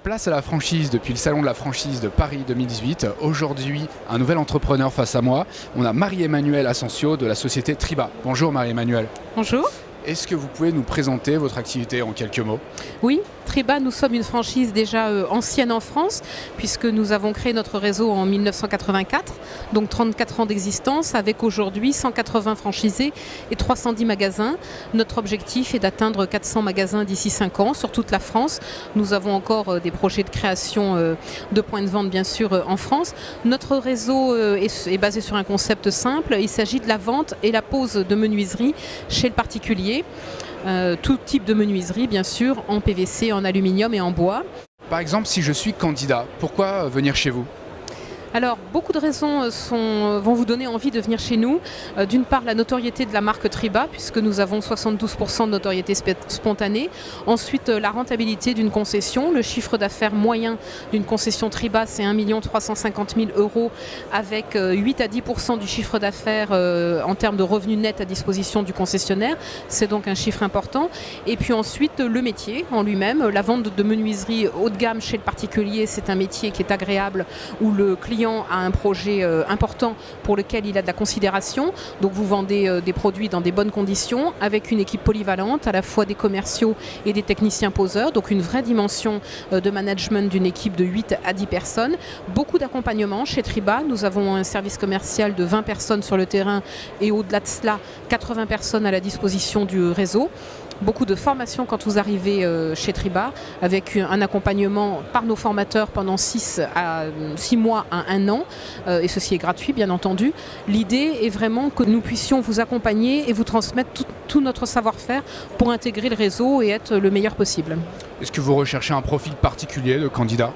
Place à la franchise depuis le Salon de la franchise de Paris 2018. Aujourd'hui, un nouvel entrepreneur face à moi. On a Marie-Emmanuelle Asensio de la société Triba. Bonjour Marie-Emmanuelle. Bonjour. Est-ce que vous pouvez nous présenter votre activité en quelques mots ? Oui, Triba, nous sommes une franchise déjà ancienne en France, puisque nous avons créé notre réseau en 1984, donc 34 ans d'existence, avec aujourd'hui 180 franchisés et 310 magasins. Notre objectif est d'atteindre 400 magasins d'ici 5 ans sur toute la France. Nous avons encore des projets de création de points de vente, bien sûr, en France. Notre réseau est basé sur un concept simple. Il s'agit de la vente et la pose de menuiserie chez le particulier. Tout type de menuiserie, bien sûr, en PVC, en aluminium et en bois. Par exemple, si je suis candidat, pourquoi venir chez vous ? Alors, beaucoup de raisons vont vous donner envie de venir chez nous. D'une part, la notoriété de la marque Triba, puisque nous avons 72% de notoriété spontanée. Ensuite, la rentabilité d'une concession. Le chiffre d'affaires moyen d'une concession Triba, c'est 1 350 000 €, avec 8 à 10% du chiffre d'affaires en termes de revenus nets à disposition du concessionnaire. C'est donc un chiffre important. Et puis ensuite, le métier en lui-même. La vente de menuiserie haut de gamme chez le particulier, c'est un métier qui est agréable, où le client a un projet important pour lequel il a de la considération. Donc vous vendez des produits dans des bonnes conditions avec une équipe polyvalente, à la fois des commerciaux et des techniciens poseurs. Donc une vraie dimension de management d'une équipe de 8 à 10 personnes. Beaucoup d'accompagnement chez Triba. Nous avons un service commercial de 20 personnes sur le terrain et au-delà de cela, 80 personnes à la disposition du réseau. Beaucoup de formations quand vous arrivez chez Triba, avec un accompagnement par nos formateurs pendant 6 mois à 1 an, et ceci est gratuit bien entendu. L'idée est vraiment que nous puissions vous accompagner et vous transmettre tout notre savoir-faire pour intégrer le réseau et être le meilleur possible. Est-ce que vous recherchez un profil particulier de candidat ?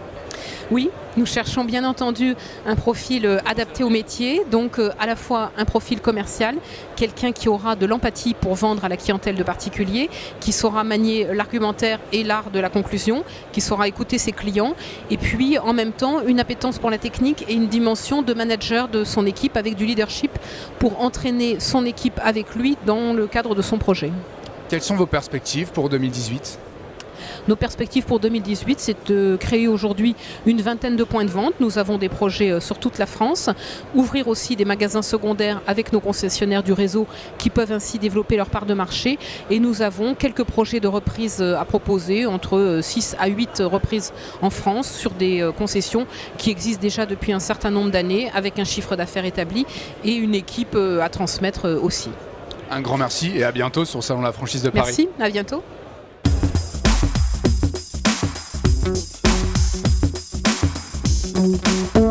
Oui, nous cherchons bien entendu un profil adapté au métier, donc à la fois un profil commercial, quelqu'un qui aura de l'empathie pour vendre à la clientèle de particuliers, qui saura manier l'argumentaire et l'art de la conclusion, qui saura écouter ses clients, et puis en même temps une appétence pour la technique et une dimension de manager de son équipe avec du leadership pour entraîner son équipe avec lui dans le cadre de son projet. Quelles sont vos perspectives pour 2018 ? Nos perspectives pour 2018, c'est de créer aujourd'hui une vingtaine de points de vente. Nous avons des projets sur toute la France. Ouvrir aussi des magasins secondaires avec nos concessionnaires du réseau qui peuvent ainsi développer leur part de marché. Et nous avons quelques projets de reprise à proposer, entre 6 à 8 reprises en France sur des concessions qui existent déjà depuis un certain nombre d'années avec un chiffre d'affaires établi et une équipe à transmettre aussi. Un grand merci et à bientôt sur le Salon de la franchise de Paris. Merci, à bientôt. Thank you.